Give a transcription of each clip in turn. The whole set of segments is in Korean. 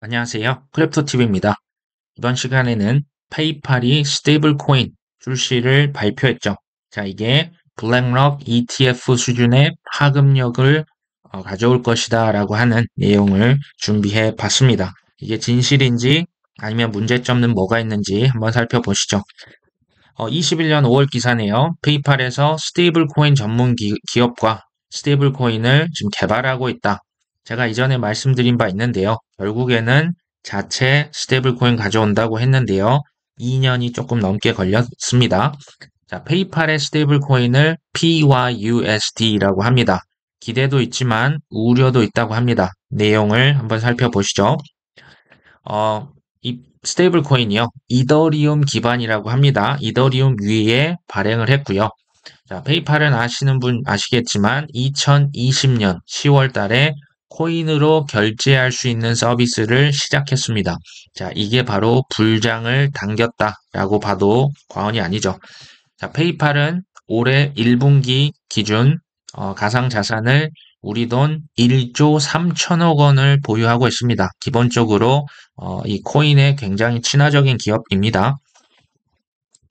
안녕하세요. 크립토TV입니다. 이번 시간에는 페이팔이 스테이블 코인 출시를 발표했죠. 자, 이게 블랙록 ETF 수준의 파급력을 가져올 것이다 라고 하는 내용을 준비해 봤습니다. 이게 진실인지 아니면 문제점은 뭐가 있는지 한번 살펴보시죠. 21년 5월 기사네요. 페이팔에서 스테이블 코인 전문 기업과 스테이블 코인을 지금 개발하고 있다. 제가 이전에 말씀드린 바 있는데요. 결국에는 자체 스테이블 코인 가져온다고 했는데요. 2년이 조금 넘게 걸렸습니다. 자, 페이팔의 스테이블 코인을 PYUSD라고 합니다. 기대도 있지만 우려도 있다고 합니다. 내용을 한번 살펴보시죠. 이 스테이블 코인이요. 이더리움 기반이라고 합니다. 이더리움 위에 발행을 했고요. 자, 페이팔은 아시는 분 아시겠지만 2020년 10월 달에 코인으로 결제할 수 있는 서비스를 시작했습니다. 자, 이게 바로 불장을 당겼다라고 봐도 과언이 아니죠. 자, 페이팔은 올해 1분기 기준 가상 자산을 우리 돈 1조 3천억 원을 보유하고 있습니다. 기본적으로 이 코인에 굉장히 친화적인 기업입니다.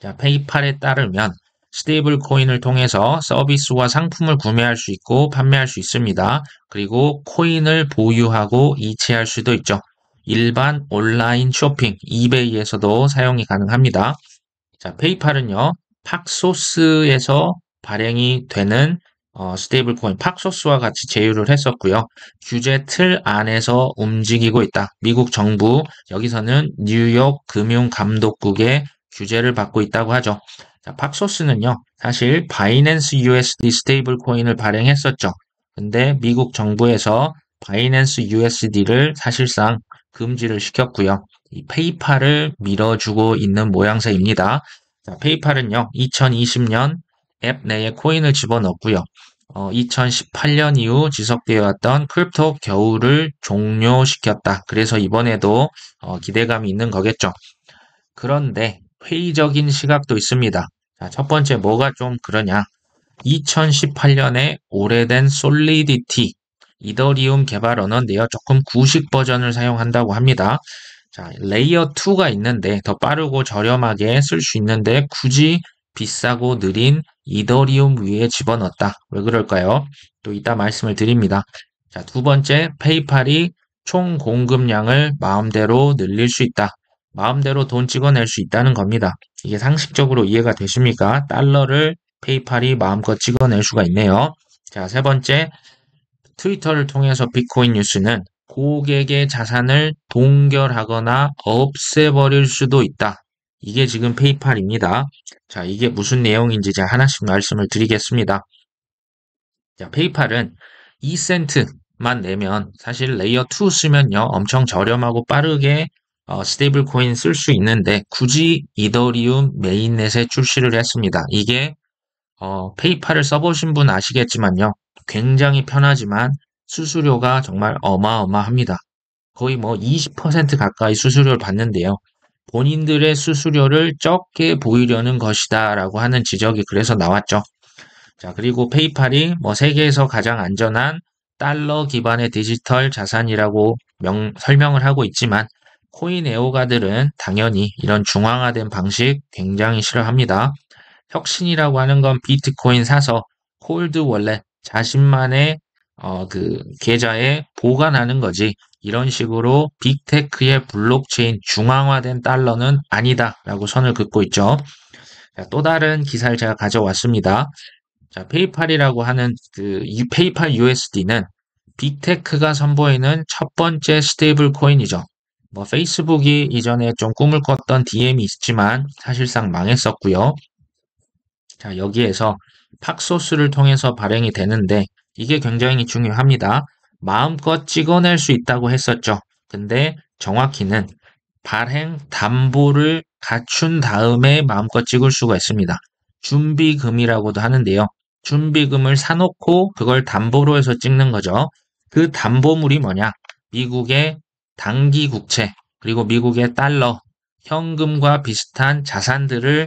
자, 페이팔에 따르면 스테이블 코인을 통해서 서비스와 상품을 구매할 수 있고 판매할 수 있습니다. 그리고 코인을 보유하고 이체할 수도 있죠. 일반 온라인 쇼핑, 이베이에서도 사용이 가능합니다. 자, 페이팔은요, 팍소스에서 발행이 되는 스테이블 코인 팍소스와 같이 제휴를 했었고요. 규제 틀 안에서 움직이고 있다. 미국 정부, 여기서는 뉴욕 금융감독국의 규제를 받고 있다고 하죠. 자, 팍소스는요, 사실 바이낸스 USD 스테이블 코인을 발행했었죠. 근데 미국 정부에서 바이낸스 USD를 사실상 금지를 시켰고요. 이 페이팔을 밀어주고 있는 모양새입니다. 자, 페이팔은요, 2020년 앱 내에 코인을 집어넣고요. 2018년 이후 지속되어 왔던 크립토 겨울을 종료시켰다. 그래서 이번에도 기대감이 있는 거겠죠. 그런데 회의적인 시각도 있습니다. 자, 첫 번째 뭐가 좀 그러냐. 2018년에 오래된 솔리디티 이더리움 개발 언어인데요. 조금 구식 버전을 사용한다고 합니다. 자, 레이어 2가 있는데 더 빠르고 저렴하게 쓸 수 있는데 굳이 비싸고 느린 이더리움 위에 집어넣었다. 왜 그럴까요? 또 이따 말씀을 드립니다. 자, 두 번째, 페이팔이 총 공급량을 마음대로 늘릴 수 있다. 마음대로 돈 찍어낼 수 있다는 겁니다. 이게 상식적으로 이해가 되십니까? 달러를 페이팔이 마음껏 찍어낼 수가 있네요. 자, 세 번째, 트위터를 통해서 비트코인 뉴스는 고객의 자산을 동결하거나 없애버릴 수도 있다. 이게 지금 페이팔입니다. 자, 이게 무슨 내용인지 제가 하나씩 말씀을 드리겠습니다. 자, 페이팔은 2센트만 내면 사실 레이어 2 쓰면요. 엄청 저렴하고 빠르게 스테이블 코인 쓸 수 있는데 굳이 이더리움 메인넷에 출시를 했습니다. 이게 페이팔을 써보신 분 아시겠지만요. 굉장히 편하지만 수수료가 정말 어마어마합니다. 거의 뭐 20% 가까이 수수료를 받는데요. 본인들의 수수료를 적게 보이려는 것이다 라고 하는 지적이 그래서 나왔죠. 자, 그리고 페이팔이 뭐 세계에서 가장 안전한 달러 기반의 디지털 자산이라고 설명을 하고 있지만 코인 애호가들은 당연히 이런 중앙화된 방식 굉장히 싫어합니다. 혁신이라고 하는 건 비트코인 사서 콜드 월렛 자신만의 그 계좌에 보관하는 거지. 이런 식으로 빅테크의 블록체인 중앙화된 달러는 아니다라고 선을 긋고 있죠. 자, 또 다른 기사를 제가 가져왔습니다. 자, 페이팔이라고 하는 그 페이팔 USD는 빅테크가 선보이는 첫 번째 스테이블 코인이죠. 뭐 페이스북이 이전에 좀 꿈을 꿨던 DM이 있지만 사실상 망했었고요. 자, 여기에서 팍소스를 통해서 발행이 되는데 이게 굉장히 중요합니다. 마음껏 찍어낼 수 있다고 했었죠. 근데 정확히는 발행 담보를 갖춘 다음에 마음껏 찍을 수가 있습니다. 준비금이라고도 하는데요. 준비금을 사놓고 그걸 담보로 해서 찍는 거죠. 그 담보물이 뭐냐? 미국의 단기 국채, 그리고 미국의 달러, 현금과 비슷한 자산들을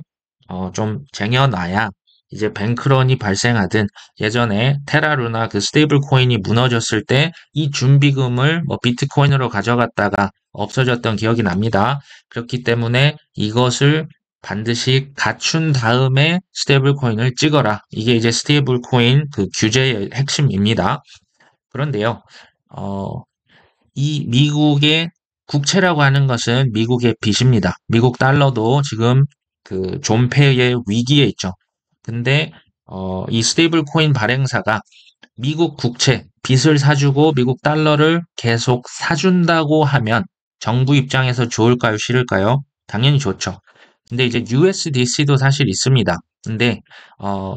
좀 쟁여놔야 이제 뱅크런이 발생하든 예전에 테라루나 그 스테이블 코인이 무너졌을 때 이 준비금을 뭐 비트코인으로 가져갔다가 없어졌던 기억이 납니다. 그렇기 때문에 이것을 반드시 갖춘 다음에 스테이블 코인을 찍어라. 이게 이제 스테이블 코인 그 규제의 핵심입니다. 그런데요, 이 미국의 국채라고 하는 것은 미국의 빚입니다. 미국 달러도 지금 그 존폐의 위기에 있죠. 근데 이 스테이블 코인 발행사가 미국 국채, 빚을 사주고 미국 달러를 계속 사준다고 하면 정부 입장에서 좋을까요, 싫을까요? 당연히 좋죠. 근데 이제 USDC도 사실 있습니다. 근데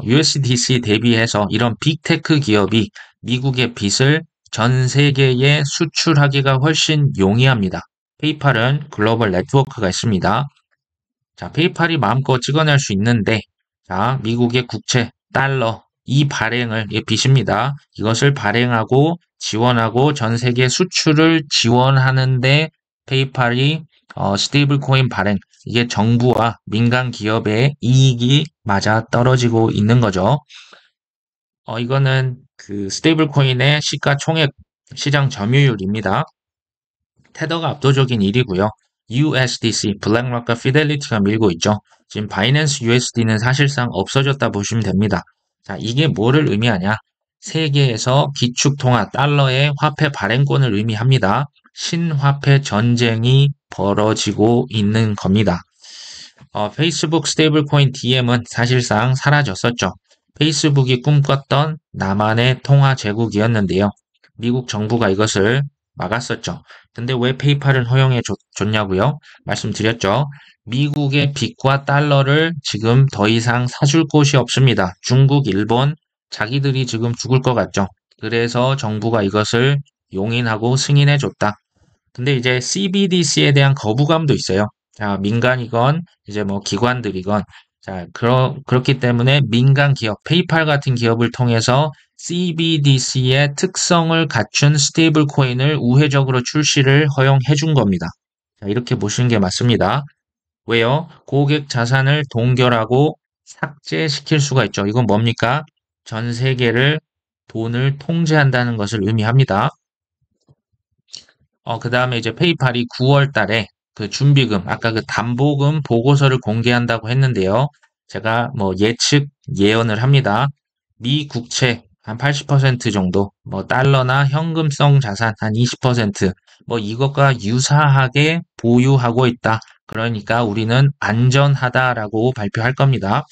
USDC 대비해서 이런 빅테크 기업이 미국의 빚을 전 세계에 수출하기가 훨씬 용이합니다. 페이팔은 글로벌 네트워크가 있습니다. 자, 페이팔이 마음껏 찍어낼 수 있는데, 자, 미국의 국채, 달러, 이 발행을, 이 빚입니다. 이것을 발행하고 지원하고 전 세계 수출을 지원하는데 페이팔이 스테이블 코인 발행, 이게 정부와 민간 기업의 이익이 맞아 떨어지고 있는 거죠. 이거는 그 스테이블 코인의 시가총액 시장 점유율입니다. 테더가 압도적인 1위고요. USDC, 블랙락과 피델리티가 밀고 있죠. 지금 바이낸스 USD는 사실상 없어졌다 보시면 됩니다. 자, 이게 뭐를 의미하냐? 세계에서 기축통화 달러의 화폐 발행권을 의미합니다. 신화폐 전쟁이 벌어지고 있는 겁니다. 페이스북 스테이블 코인 DM은 사실상 사라졌었죠. 페이스북이 꿈꿨던 나만의 통화 제국이었는데요. 미국 정부가 이것을 막았었죠. 근데 왜 페이팔은 허용해 줬냐고요? 말씀드렸죠. 미국의 빚과 달러를 지금 더 이상 사줄 곳이 없습니다. 중국, 일본, 자기들이 지금 죽을 것 같죠. 그래서 정부가 이것을 용인하고 승인해 줬다. 근데 이제 CBDC에 대한 거부감도 있어요. 자, 민간이건 이제 뭐 기관들이건 자, 그렇기 때문에 민간 기업, 페이팔 같은 기업을 통해서 CBDC의 특성을 갖춘 스테이블 코인을 우회적으로 출시를 허용해 준 겁니다. 자, 이렇게 보시는 게 맞습니다. 왜요? 고객 자산을 동결하고 삭제시킬 수가 있죠. 이건 뭡니까? 전 세계를 돈을 통제한다는 것을 의미합니다. 그 다음에 이제 페이팔이 9월 달에 그 준비금, 아까 그 담보금 보고서를 공개한다고 했는데요. 제가 뭐 예언을 합니다. 미 국채 한 80% 정도, 뭐 달러나 현금성 자산 한 20%, 뭐 이것과 유사하게 보유하고 있다. 그러니까 우리는 안전하다라고 발표할 겁니다.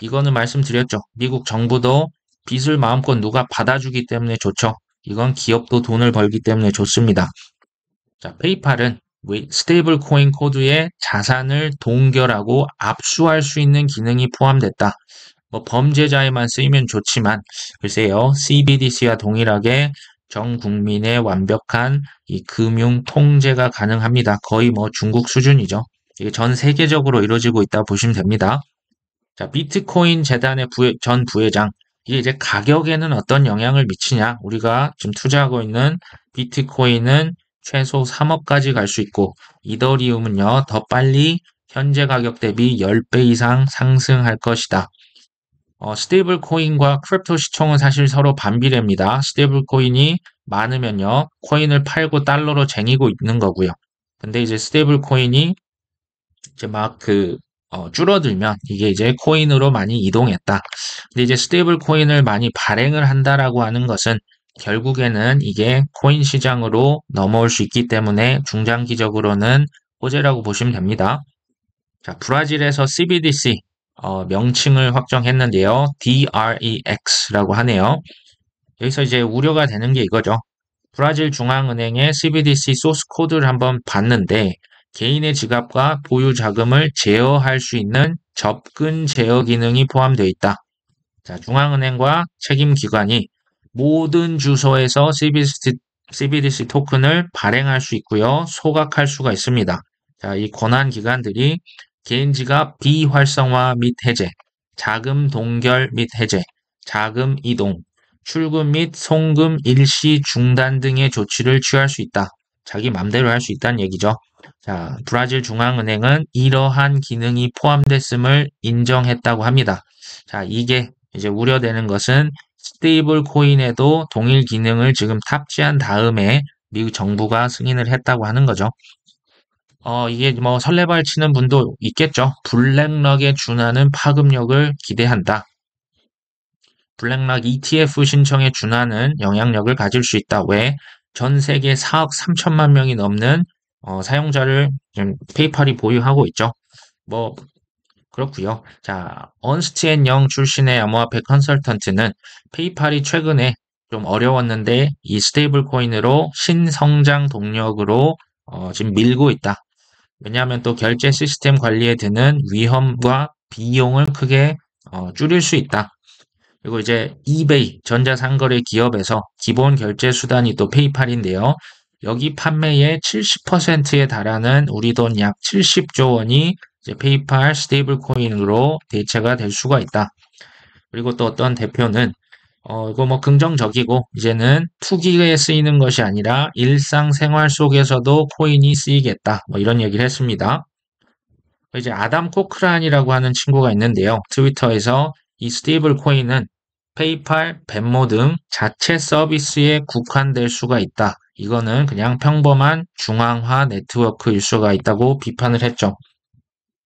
이거는 말씀드렸죠. 미국 정부도 빚을 마음껏 누가 받아주기 때문에 좋죠. 이건 기업도 돈을 벌기 때문에 좋습니다. 자, 페이팔은 스테이블 코인 코드에 자산을 동결하고 압수할 수 있는 기능이 포함됐다. 뭐 범죄자에만 쓰이면 좋지만 글쎄요. CBDC와 동일하게 전 국민의 완벽한 이 금융 통제가 가능합니다. 거의 뭐 중국 수준이죠. 이게 전 세계적으로 이루어지고 있다 보시면 됩니다. 자, 비트코인 재단의 전 부회장. 이게 이제 가격에는 어떤 영향을 미치냐? 우리가 지금 투자하고 있는 비트코인은 최소 3억까지 갈 수 있고, 이더리움은요, 더 빨리 현재 가격 대비 10배 이상 상승할 것이다. 스테이블 코인과 크립토 시총은 사실 서로 반비례입니다. 스테이블 코인이 많으면요, 코인을 팔고 달러로 쟁이고 있는 거고요. 근데 이제 스테이블 코인이 이제 막 줄어들면 이게 이제 코인으로 많이 이동했다. 근데 이제 스테이블 코인을 많이 발행을 한다라고 하는 것은 결국에는 이게 코인 시장으로 넘어올 수 있기 때문에 중장기적으로는 호재라고 보시면 됩니다. 자, 브라질에서 CBDC 명칭을 확정했는데요. DREX라고 하네요. 여기서 이제 우려가 되는 게 이거죠. 브라질 중앙은행의 CBDC 소스 코드를 한번 봤는데 개인의 지갑과 보유 자금을 제어할 수 있는 접근 제어 기능이 포함되어 있다. 자, 중앙은행과 책임 기관이 모든 주소에서 CBDC 토큰을 발행할 수 있고요. 소각할 수가 있습니다. 자, 이 권한 기관들이 개인 지갑 비활성화 및 해제, 자금 동결 및 해제, 자금 이동, 출금 및 송금 일시 중단 등의 조치를 취할 수 있다. 자기 맘대로 할 수 있다는 얘기죠. 자, 브라질 중앙은행은 이러한 기능이 포함됐음을 인정했다고 합니다. 자, 이게 이제 우려되는 것은 스테이블 코인에도 동일 기능을 지금 탑재한 다음에 미국 정부가 승인을 했다고 하는 거죠. 이게 뭐 설레발 치는 분도 있겠죠. 블랙락에 준하는 파급력을 기대한다. 블랙락 ETF 신청에 준하는 영향력을 가질 수 있다. 왜? 전 세계 4억 3천만 명이 넘는 사용자를 지금 페이팔이 보유하고 있죠. 뭐 그렇고요. 자, 언스트 앤 영 출신의 암호화폐 컨설턴트는 페이팔이 최근에 좀 어려웠는데 이 스테이블 코인으로 신성장 동력으로 지금 밀고 있다. 왜냐하면 또 결제 시스템 관리에 드는 위험과 비용을 크게 줄일 수 있다. 그리고 이제 이베이 전자상거래 기업에서 기본 결제 수단이 또 페이팔인데요. 여기 판매의 70%에 달하는 우리 돈 약 70조 원이 이제 페이팔 스테이블 코인으로 대체가 될 수가 있다. 그리고 또 어떤 대표는 이거 뭐 긍정적이고 이제는 투기에 쓰이는 것이 아니라 일상생활 속에서도 코인이 쓰이겠다. 뭐 이런 얘기를 했습니다. 이제 아담 코크란이라고 하는 친구가 있는데요. 트위터에서 이 스테이블 코인은 페이팔, 벤모 등 자체 서비스에 국한될 수가 있다. 이거는 그냥 평범한 중앙화 네트워크일 수가 있다고 비판을 했죠.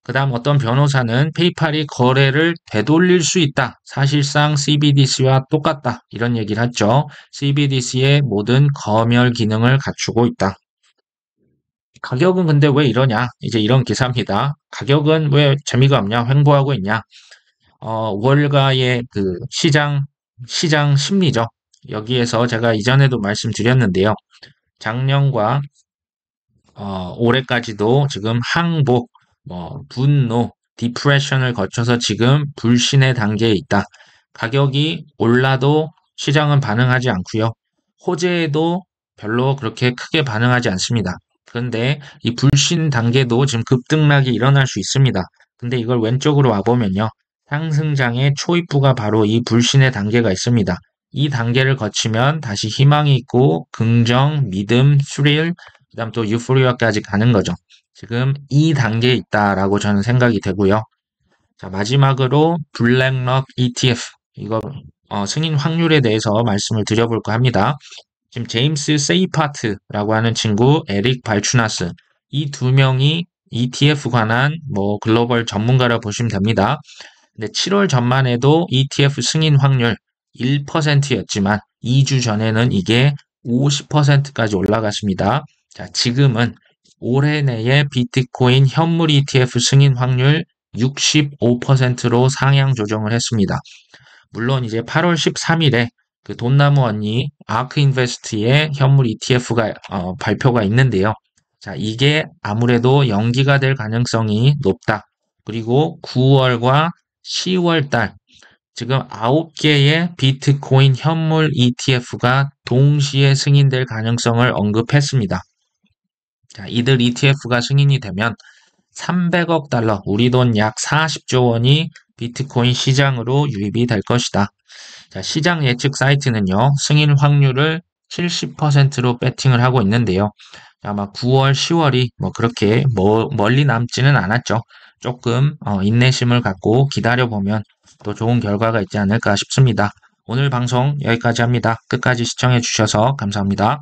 그 다음 어떤 변호사는 페이팔이 거래를 되돌릴 수 있다. 사실상 CBDC와 똑같다. 이런 얘기를 했죠. CBDC의 모든 검열 기능을 갖추고 있다. 가격은 근데 왜 이러냐? 이제 이런 기사입니다. 가격은 왜 재미가 없냐? 횡보하고 있냐? 월가의 그 시장 심리죠. 여기에서 제가 이전에도 말씀드렸는데요. 작년과 올해까지도 지금 항복, 분노, 디프레션을 거쳐서 지금 불신의 단계에 있다. 가격이 올라도 시장은 반응하지 않고요. 호재에도 별로 그렇게 크게 반응하지 않습니다. 그런데 이 불신 단계도 지금 급등락이 일어날 수 있습니다. 근데 이걸 왼쪽으로 와보면요. 상승장의 초입부가 바로 이 불신의 단계가 있습니다. 이 단계를 거치면 다시 희망이 있고 긍정, 믿음, 스릴, 그다음 또 유포리아까지 가는 거죠. 지금 이 단계에 있다라고 저는 생각이 되고요. 자, 마지막으로 블랙럭 ETF 이거 승인 확률에 대해서 말씀을 드려볼까 합니다. 지금 제임스 세이파트라고 하는 친구, 에릭 발추나스 이 두 명이 ETF 관한 글로벌 전문가라 보시면 됩니다. 근데 7월 전만 해도 ETF 승인 확률 1%였지만 2주 전에는 이게 50%까지 올라갔습니다. 자, 지금은 올해 내에 비트코인 현물 ETF 승인 확률 65%로 상향 조정을 했습니다. 물론 이제 8월 13일에 그 돈나무 언니 아크인베스트의 현물 ETF가 발표가 있는데요. 자, 이게 아무래도 연기가 될 가능성이 높다. 그리고 9월과 10월 달 지금 9개의 비트코인 현물 ETF가 동시에 승인될 가능성을 언급했습니다. 자, 이들 ETF가 승인이 되면 300억 달러, 우리 돈 약 40조 원이 비트코인 시장으로 유입이 될 것이다. 자, 시장 예측 사이트는요, 승인 확률을 70%로 배팅을 하고 있는데요. 아마 9월, 10월이 그렇게 멀리 남지는 않았죠. 조금 인내심을 갖고 기다려보면 또 좋은 결과가 있지 않을까 싶습니다. 오늘 방송 여기까지 합니다. 끝까지 시청해 주셔서 감사합니다.